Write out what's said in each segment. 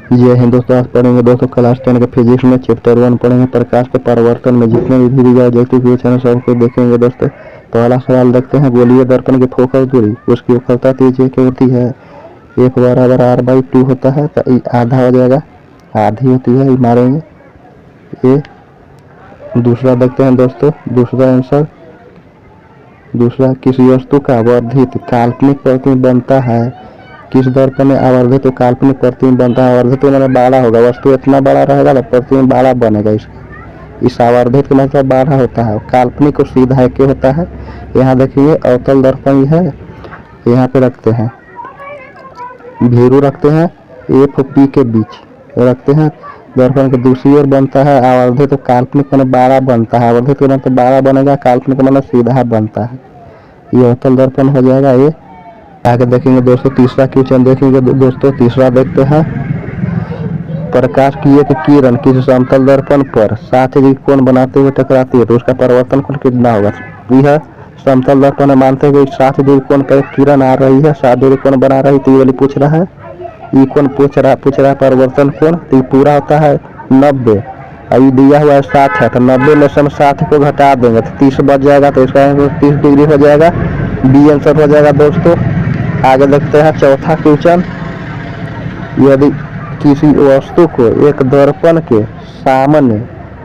ये हैं दोस्तों, आज पढ़ेंगे दोस्तों क्लास 10 के फिजिक्स में चैप्टर 1 पढ़ेंगे प्रकाश के परिवर्तन में जितने भी वीडियो ऑब्जेक्टिव क्वेश्चन है सबको देखेंगे दोस्तों। पहला सवाल देखते हैं, गोलीय दर्पण की फोकस दूरी उसकी वक्रता त्रिज्या क्या होती है? 1 = r/2 होता है, तो आधा हो जाएगा, आधी होती है, ये मारेंगे ये। दूसरा देखते हैं दोस्तों, दूसरा आंसर, दूसरा किसी वस्तु का वर्धित काल्पनिक प्रतिबिंब बनता है किस दर्पण में? आवर्धित तो काल्पनिक प्रतिबिंब बनता है, आवर्धित तो मतलब बड़ा होगा, वस्तु इतना बड़ा रहेगा तो प्रतिबिंब बड़ा बनेगा। इस आवर्धित का मतलब बड़ा होता है, काल्पनिक को सीधा के होता है। यहाँ देखिए अवतल दर्पण है, यहाँ पे रखते हैं भीरू, रखते हैं एफ पी के बीच रखते हैं, दर्पण के दूसरी ओर बनता है आवर्धित तो काल्पनिक मतलब बड़ा बनता है, आवर्धित का मतलब बड़ा बनेगा, काल्पनिक मतलब सीधा बनता है, ये अवतल दर्पण हो जाएगा ये। आगे देखेंगे दोस्तों, तीसरा क्वेश्चन देखेंगे दोस्तों। तीसरा देखते हैं, प्रकाश की एक किरण किसी समतल दर्पण पर 60 डिग्री कोण बनाते हुए टकराती है तो उसका परिवर्तन कोण कितना होगा? यह समतल दर्पण मानते हैं कि 60 डिग्री कोण पर किरण आ रही है, 60 डिग्री कोण बना रही, तो ये वाली पूछ रहा है, ये कोण पूछ रहा है परिवर्तन कोण, तो ये पूरा होता है 90, अभी दिया हुआ है 60 है, तो 90 में से हम 60 को घटा देंगे तो 30 बच जाएगा, तो इसका 30 डिग्री हो जाएगा, बी आंसर हो जाएगा दोस्तों। आगे देखते हैं चौथा क्वेश्चन, यदि किसी वस्तु को एक दर्पण के सामने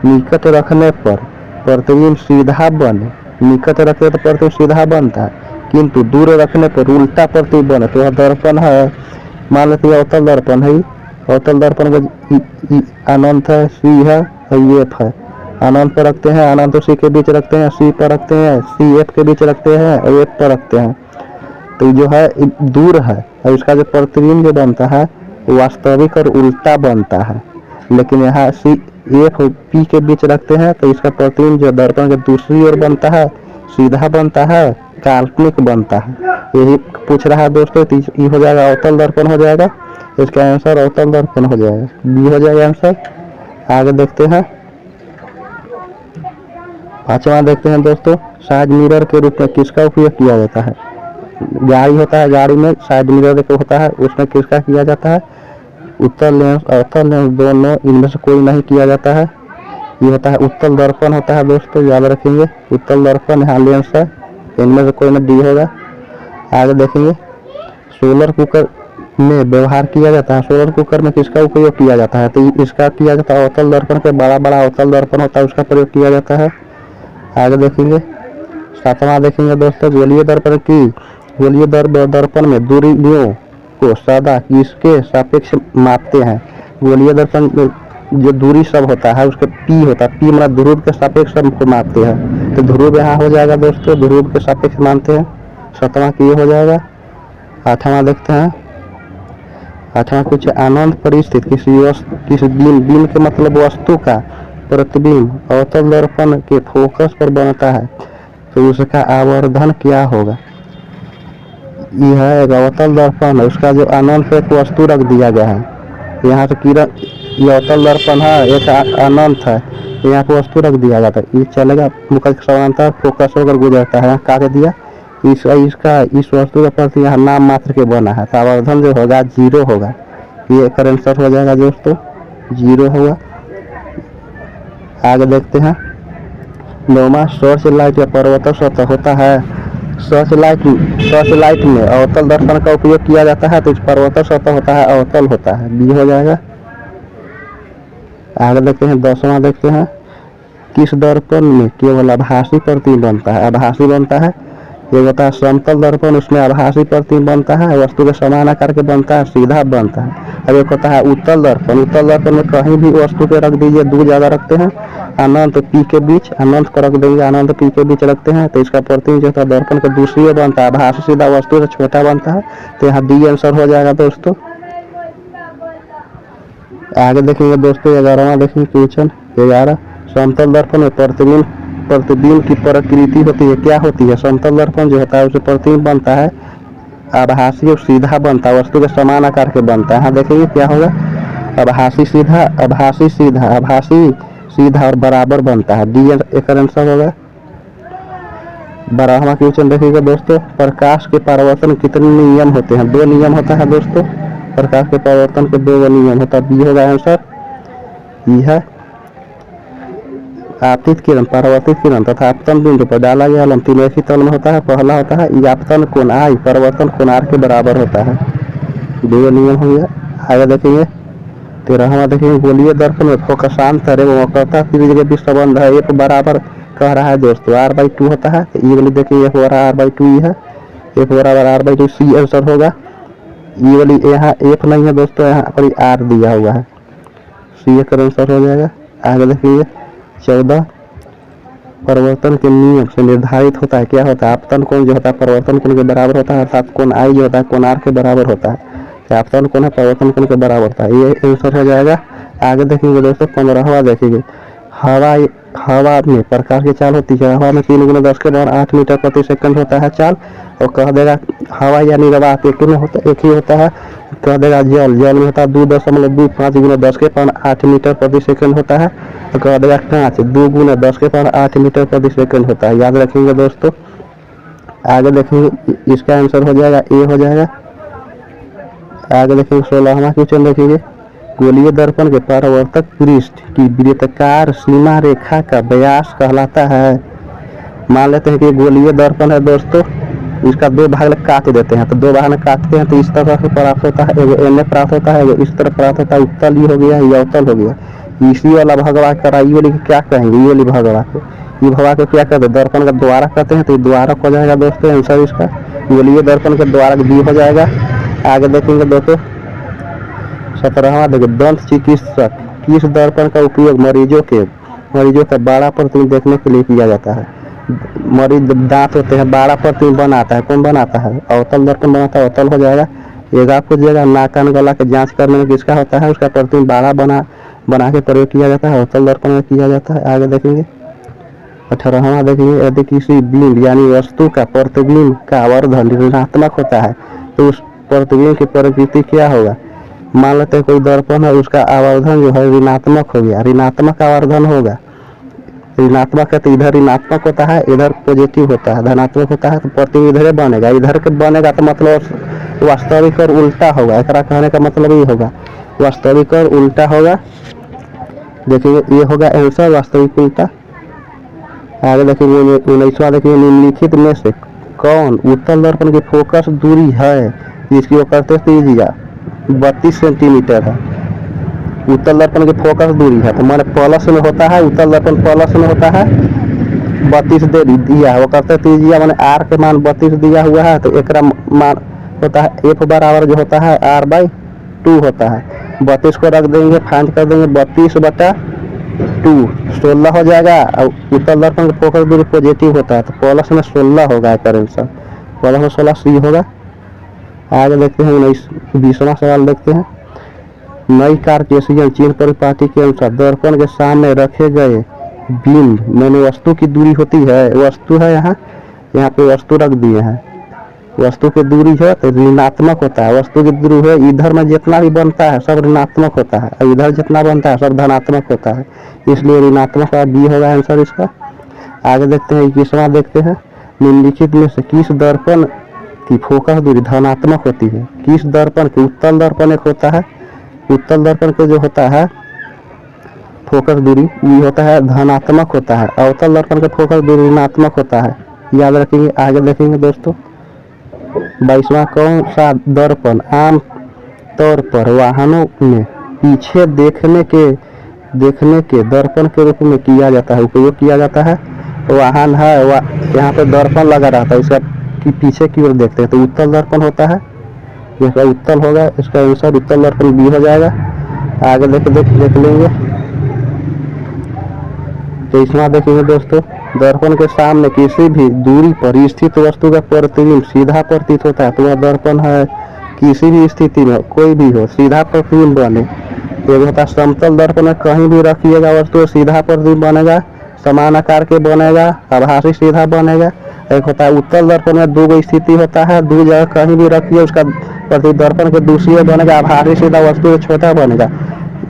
निकट रखने पर प्रतिबिंब सीधा बने, निकट रखे तो प्रतिबिंब सीधा बनता है, किंतु दूर रखने पर उल्टा प्रतिबिंब बने, तो यह दर्पण है, मान लेते हैं अवतल दर्पण है, अवतल दर्पण का अनंत है, सी है और एफ है, अनंत पर रखते हैं, अनंत सी के बीच रखते हैं, सी पर रखते हैं, सी एफ के बीच रखते हैं और एफ पर रखते हैं, तो जो है दूर है और इसका जो प्रतिबिंब जो बनता है वास्तविक और उल्टा बनता है, लेकिन यहाँ सी एफ पी के बीच रखते हैं तो इसका प्रतिबिंब जो दर्पण के दूसरी ओर बनता है सीधा बनता है, काल्पनिक बनता है, यही पूछ रहा है दोस्तों। तो ये हो जाएगा अवतल दर्पण हो जाएगा, इसका आंसर अवतल दर्पण हो जाएगा, बी हो जाएगा आंसर। आगे देखते हैं पांचवा देखते हैं दोस्तों, साइड मिरर के रूप में किसका उपयोग किया जाता है? गाड़ी होता है, गाड़ी में साइड मिरर होता है, उसमें किसका किया जाता है? उत्तल लेंस अवतल लेंस दोनों, इनमें से कोई नहीं किया जाता है, ये होता है उत्तल दर्पण होता है दोस्तों, याद रखेंगे उत्तल दर्पण, यहाँ लेंस है, इनमें से कोई ना डी होगा। आगे देखेंगे सोलर कुकर में व्यवहार किया जाता है, सोलर कुकर में किसका उपयोग किया जाता है? तो इसका किया जाता है अवतल दर्पण के, बड़ा बड़ा अवतल दर्पण होता है उसका प्रयोग किया जाता है। आगे देखेंगे सातवां देखेंगे दोस्तों, गोलीय दर्पण की, गोलीय दर्पण में दूरियों को सदा किसके सापेक्ष मापते हैं? गोलीय दर्पण जो दूरी सब होता है उसके पी होता है, पी मतलब ध्रुव के सापेक्ष को मापते हैं, तो ध्रुव यहाँ हो जाएगा दोस्तों, ध्रुव के सापेक्ष मानते हैं, सातवां की हो जाएगा। आठवां देखते हैं, आठवां कुछ अनंत परिस्थिति किसी बीम के मतलब वस्तु का प्रतिबिंब अवतल दर्पण के फोकस पर बनता है तो उसका आवर्धन क्या होगा? यह है एक अवतल दर्पण है, उसका जो अनंत एक वस्तु रख दिया गया है, यहाँ से किरण, ये अवतल दर्पण है, एक अनंत है, यहाँ पे वस्तु रख दिया जाता है, ये चलेगा मुख्य समानांतर फोकस होकर गुजरता है, काट दिया इसका इस वस्तु का प्रति यहाँ नाम मात्र के बना है, तो आवर्धन जो होगा 0 होगा, ये आंसर हो जाएगा दोस्तों, 0 होगा। आगे देखते हैं नौवां, टॉर्च लाइट या परिवर्तन सतह होता है, टॉर्च लाइट में अवतल दर्पण का उपयोग किया जाता है तो इस परिवर्तन सतह होता है, अवतल होता है, बी हो जाएगा। आगे देखते हैं 10वां देखते हैं, किस दर्पण में केवल आभासी प्रतिबिंब बनता है? आभासी बनता है, ये होता है समतल दर्पण, उसमें आभासी प्रतिबिंब बनता है, वस्तु के समान आकार के बनता है, सीधा बनता है। अब एक होता है उत्तल दर्पण, उत्तल दर्पण में कहीं भी वस्तु के रख दीजिए, दूर ज्यादा रखते हैं, अनंत पी के बीच, अनंत को रख देंगे, अनंत पी के बीच रखते हैं तो इसका प्रतिबिंब जो होता है दर्पण के दूसरी ओर बनता है, आभासी सीधा वस्तु से छोटा बनता है, तो यहाँ डी आंसर हो जाएगा दोस्तों। आगे देखेंगे दोस्तों 11वां देखेंगे क्वेश्चन 11, समतल दर्पण में प्रतिबिंब की प्रकृति होती है, क्या होती है? समतल दर्पण जो होता है उसे प्रतिबिंब बनता है, आभासी और सीधा बनता है, वस्तु के समान आकार के बनता है। यहाँ देखेंगे क्या होगा, आभासी सीधा, आभासी सीधा, आभासी सीधा और बराबर बनता है, डी एक आंसर होगा। 12वां क्वेश्चन देखिएगा दोस्तों, प्रकाश के परावर्तन कितने नियम होते हैं? 2 नियम होता है दोस्तों, प्रकाश के परावर्तन के दो नियम होता है। बी होगा आंसर। ई है आपतित किरण, परावर्तित किरण तथा आपतन बिंदु पर डाला गया लंब तीनों एक ही तल में होता है। पहला होता है ई आपतन कोण आई परावर्तन कोण आर के बराबर होता है। दो नियम हो गया। आगे देखेंगे 13वां देखेंगे गोलीय दर्पण में फोकसांतर एवं वक्रता त्रिज्या के बीच संबंध है। एक बराबर कह रहा है दोस्तों r/2 होता है। तो ये वाली देखिए एक बराबर r/2 ही है, एक बराबर r/2 सी आंसर होगा। ये वाली यहाँ एफ नहीं है दोस्तों, यहाँ पर r दिया हुआ है, सी का आंसर हो जाएगा। आगे देखिए 14 परिवर्तन के नियम से निर्धारित होता है। क्या होता है आपतन कोण जो होता है परिवर्तन कोण के बराबर होता है, अर्थात कोण आई जो होता है कोण आर के बराबर होता है। आपतन कोण है परिवर्तन कोण के बराबर होता है, ये आंसर हो जाएगा। आगे देखेंगे दोस्तों 15वां देखेंगे हवा में प्रकाश की चाल होती है। हवा में 3 × 10 के पावर 8 मीटर प्रति सेकंड होता है चाल। और कह देगा हवा यानी रवा एक ही होता है। कह देगा जल में होता है 2.25 × 10 के पावर 8 मीटर प्रति सेकंड होता है। तो कह देगा कांच 2 × 10 के पावर 8 मीटर प्रति सेकंड होता है। याद रखेंगे दोस्तों। आगे देखेंगे इसका आंसर हो जाएगा ए हो जाएगा। आगे देखेंगे 16वां क्वेश्चन देखेंगे गोलीय दर्पण के परावर्तक पृष्ठ की वृत्ताकार सीमा रेखा का व्यास कहलाता है। मान लेते हैं कि गोलीय दर्पण है दोस्तों, इसका दो भाग में काट देते हैं। तो दो भाग में काटते हैं तो इस तरह से प्राप्त होता है, एगो एन प्राप्त होता है, एगो इस तरह प्राप्त होता है। उत्तल ही हो गया, ये अवतल हो गया। इसी वाला भगवा करा ये वाली क्या कहेंगे, ये वाली भगवा को, ये भगवा को क्या कहते हैं दर्पण का द्वारा कहते हैं। तो ये द्वारक हो जाएगा दोस्तों आंसर इसका। गोलीय दर्पण के द्वारक बी हो जाएगा। आगे देखेंगे दोस्तों 17वां देखिए दंत चिकित्सक किस दर्पण का उपयोग मरीजों का बड़ा प्रतिबिंब देखने के लिए किया जाता है। मरीज दांत होते हैं बड़ा प्रतिबिंब बनाता है, कौन बनाता है अवतल दर्पण बनाता है, अवतल हो जाएगा। एक आपको दिएगा नाक कान गला के जांच करने में किसका होता है, उसका प्रतिबिंब बड़ा बना के प्रयोग किया जाता है, अवतल दर्पण में किया जाता है। आगे देखेंगे 18वां देखेंगे यदि किसी बिंब यानी वस्तु का प्रतिबिंब का आवर्धन ऋणात्मक होता है तो उस प्रतिबिंब की प्रकृति क्या होगा। मान लेते हैं कोई दर्पण है, उसका आवर्धन जो है ऋणात्मक हो गया, ऋणात्मक आवर्धन होगा। ऋणात्मक है तो इधर ऋणात्मक होता है, इधर पॉजिटिव होता है, धनात्मक होता है तो प्रतिबिंब इधर बनेगा। इधर के बनेगा तो मतलब वास्तविक और उल्टा होगा। एक कहने का मतलब ये होगा वास्तविक और उल्टा होगा। देखिए ये होगा आंसर वास्तविक उल्टा। आगे देखिए 19वां देखिए निम्नलिखित में से कौन उत्तल दर्पण की फोकस दूरी है जिसकी वक्रता त्रिज्या 32 सेंटीमीटर है। उत्तल दर्पण की फोकस दूरी है तो माने प्लस में होता है, उत्तल दर्पण प्लस में होता है 32 दे दिया है। वक्रता त्रिज्या माने आर के मान 32 दिया हुआ है तो एक मान होता है एफ बराबर जो होता है r/2 होता है। 32 को रख देंगे, फाइंड कर देंगे 32/2 16 हो जाएगा। और उत्तल दर्पण की फोकस दूरी पॉजिटिव होता है तो प्लस में 16 होगा आंसर, प्लस में 16 सी होगा। आगे देखते हैं 20वां सवाल देखते हैं। नई कार्टेशियन चिन्ह परिपाटी के अनुसार दर्पण के सामने रखे गए बिंब मैंने वस्तु की दूरी होती है, वस्तु है यहाँ पे वस्तु रख दिए हैं, वस्तु की दूरी है तो ऋणात्मक होता है। वस्तु की दूरी है इधर में जितना भी बनता है सब ऋणात्मक होता है और इधर जितना बनता है सब धनात्मक होता है, इसलिए ऋणात्मक का बी होगा आंसर इसका। आगे देखते हैं 21वां देखते हैं निम्नलिखित में से किस दर्पण की फोकस दूरी धनात्मक होती है। किस दर्पण की, उत्तल दर्पण एक होता है, उत्तल दर्पण के जो होता है फोकस दूरी ये होता है धनात्मक होता है, अवतल दर्पण का फोकस दूरी ऋणात्मक होता है। याद रखेंगे। आगे देखेंगे दोस्तों 22वां कौन सा दर्पण आम तौर पर वाहनों में पीछे देखने के दर्पण के रूप में किया जाता है, उपयोग किया जाता है। वाहन है यहाँ पे दर्पण लगा रहता है, इसका कि पीछे की ओर देखते हैं तो उत्तल दर्पण होता है, इसका उत्तल होगा, इसका आंसर उत्तल दर्पण बी हो जाएगा। आगे देख लेंगे 23वां देखेंगे दोस्तों दर्पण के सामने किसी भी दूरी पर स्थित वस्तु का प्रतिबिंब सीधा प्रतीत होता है तो वह दर्पण है। किसी भी स्थिति में कोई भी हो सीधा प्रतिबिंब बने। एक होता है समतल दर्पण में कहीं भी रखिएगा वस्तु सीधा प्रतिबिंब बनेगा, समान आकार के बनेगा, आभासी सीधा बनेगा। एक होता है उत्तल दर्पण में दो स्थिति होता है, दो जगह कहीं भी रखिए उसका प्रतिबिंब दर्पण के दूसरी ओर बनेगा, आभासी सीधा वस्तु छोटा बनेगा।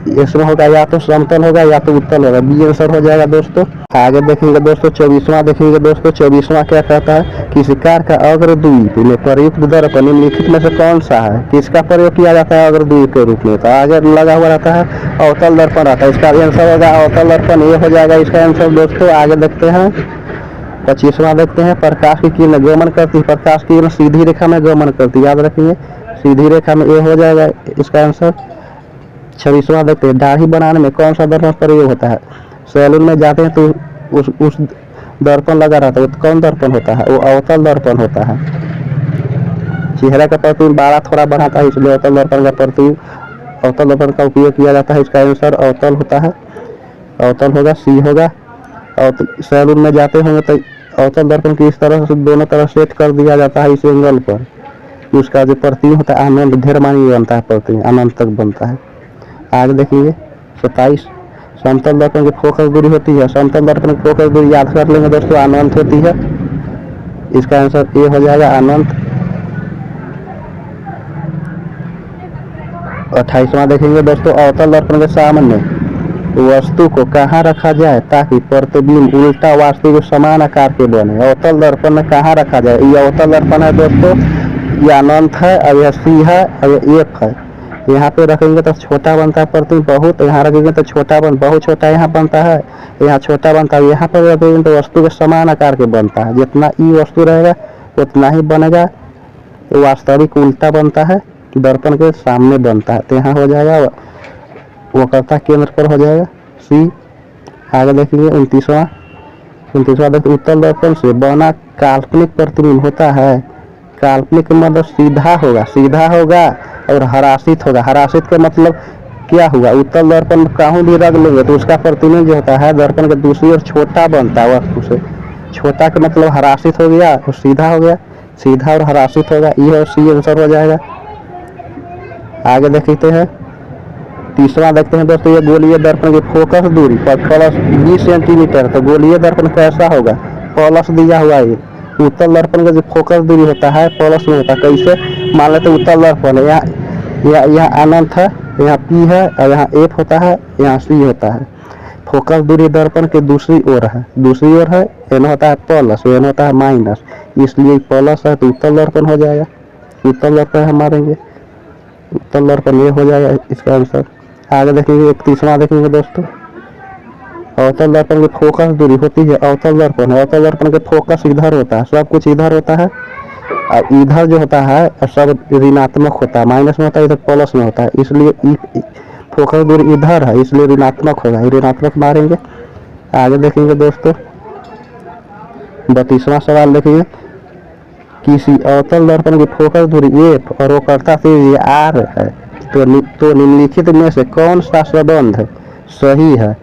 इसमें होगा या तो समतल होगा या तो उत्तल होगा, बी आंसर हो जाएगा दोस्तों। आगे देखेंगे दोस्तों 24वां देखेंगे दोस्तों। 24वां क्या कहता है, किसी कार का अग्रद्वीप में प्रयुक्त दर्पण निम्नलिखित में से कौन सा है, किसका प्रयोग किया जाता है अग्रद्वीप के रूप में। तो आगे लगा हुआ रहता है अवतल दर्पण रहता है, इसका आंसर होगा अवतल दर्पण, ये हो जाएगा इसका आंसर दोस्तों। आगे देखते हैं 25वां देखते हैं, प्रकाश की किरण गमन करती है, प्रकाश की किरण सीधी रेखा में गमन करती है, याद रखिए सीधी रेखा में, ये हो जाएगा इसका आंसर। 26वां देखते हैं, दाढ़ी बनाने में कौन सा दर्पण प्रयोग होता है। सैलून में जाते हैं तो उस दर्पण लगा रहता है, कौन दर्पण होता है, वो अवतल दर्पण होता है। चेहरा का प्रतिबिंब बड़ा थोड़ा बनाता है, इसलिए अवतल दर्पण का प्रतिबिंब अवतल दर्पण का उपयोग किया जाता है, इसका आंसर अवतल होता है, अवतल होगा, सी होगा। और सैलून में जाते होंगे तो अवतल दर्पण की इस तरह से दोनों तरफ सेट कर दिया जाता है इस एंगल पर, उसका जो प्रतिबिंब होता है अनंत ढेर मानी बनता है, प्रतिबिंब अनंत तक बनता है। आगे देखिए 27, समतल दर्पण की फोकस दूरी होती है, समतल दर्पण की फोकस दूरी याद कर लेंगे दोस्तों, अनंत होती है, इसका आंसर ए हो जाएगा अनंत। 28वां देखेंगे दोस्तों, अवतल दर्पण के सामने वस्तु को कहाँ रखा जाए ताकि प्रतिबिंब उल्टा वास्तविक समान आकार के बने। अवतल दर्पण में कहाँ रखा जाए, ये अवतल दर्पण है दोस्तों, ये अनंत है, अब यह सी है, अब यह एफ है। यहाँ पे रखेंगे तो छोटा बनता है प्रतिबिंब बहुत, यहाँ रखेंगे तो छोटा बहुत छोटा यहाँ बनता है, यहाँ छोटा बनता है, यहाँ पर रखेंगे तो वस्तु के समान आकार के बनता है, जितना ई वस्तु रहेगा उतना ही बनेगा, वास्तविक उल्टा बनता है, दर्पण के सामने बनता है, तो यहाँ हो जाएगा वक्रता केंद्र पर हो जाएगा सी। आगे देखेंगे 29वां देखिए, उत्तल दर्पण से बना काल्पनिक प्रतिबिंब होता है, काल्पनिक मतलब सीधा होगा और हरासित होगा। हरासित का मतलब क्या हुआ, उत्तल दर्पण कहीं भी रख लेंगे तो उसका प्रतिबिंब जो होता है दर्पण के दूसरी ओर छोटा बनता है, वस्तु से छोटा का मतलब हरासित हो गया और सीधा हो गया, सीधा और हरासित होगा, ये और सी आंसर हो जाएगा। आगे देखते हैं 30वां देखते हैं दोस्तों, ये गोलीय दर्पण की फोकस दूरी प्लस 20 सेंटीमीटर, तो गोलीय दर्पण कैसा होगा, प्लस दिया हुआ है। उत्तल दर्पण का जो फोकस दूरी होता है प्लस में होता है, कैसे मान लेते उत्तल दर्पण है, यहाँ अनंत है, यहाँ पी है और यहाँ एफ होता है, यहाँ सी होता है। फोकस दूरी दर्पण के दूसरी ओर है, एन होता है प्लस, एन होता है माइनस, इसलिए प्लस है तो उत्तल दर्पण हो जाएगा, उत्तल दर्पण हम मारेंगे, उत्तल दर्पण ये हो जाएगा इसका आंसर। आगे देखेंगे 31वां देखेंगे दोस्तों, अवतल दर्पण की फोकस दूरी होती है, अवतल दर्पण के फोकस इधर होता है, सब कुछ इधर होता है, और इधर जो होता है सब ऋणात्मक होता है, माइनस में होता है, इधर प्लस में होता है, इसलिए फोकस दूरी इधर है, इसलिए ऋणात्मक होगा, ऋणात्मक मारेंगे। आगे देखेंगे दोस्तों 32वां सवाल देखिए, किसी अवतल दर्पण की फोकस दूरी एफ और वक्रता त्रिज्या आर है, तो निम्नलिखित में से कौन सा संबंध सही है।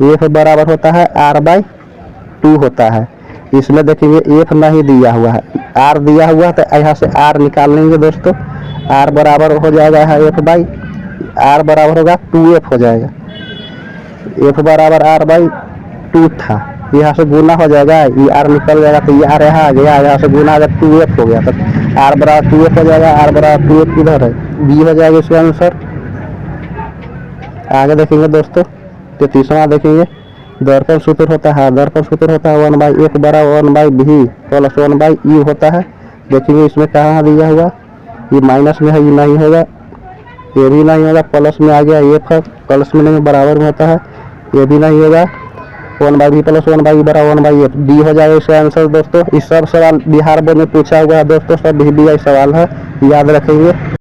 एफ बराबर होता है r/2 होता है, इसमें देखेंगे एफ नहीं दिया हुआ है, आर दिया हुआ है, तो यहाँ से आर निकाल लेंगे दोस्तों, आर बराबर हो जाएगा आर बराबर होगा 2f हो जाएगा, एफ बराबर r/2 था, यहाँ से गुना हो जाएगा, ये आर निकल जाएगा तो ये आर यहाँ आ गया, यहाँ से गुना आ गया 2f हो गया, तो आर बराबर 2f हो जाएगा, आर बराबर 2f किधर है, बी हो जाएगा इसका आंसर। आगे देखेंगे दोस्तों 33वां देखेंगे, दर्पण सूत्र होता है 1/f बराबर 1/v प्लस 1/e होता है। देखेंगे इसमें कहाँ दिया हुआ, ये माइनस में है, ये नहीं होगा, ये भी नहीं होगा, प्लस में आ गया एफ है, प्लस में नहीं बराबर में होता है, ये भी नहीं होगा, 1/v प्लस 1/e बराबर 1/f, डी हो जाएगा इसका आंसर दोस्तों। इस सब सवाल बिहार बोर्ड में पूछा हुआ है दोस्तों, सब भी सवाल है, याद रखेंगे।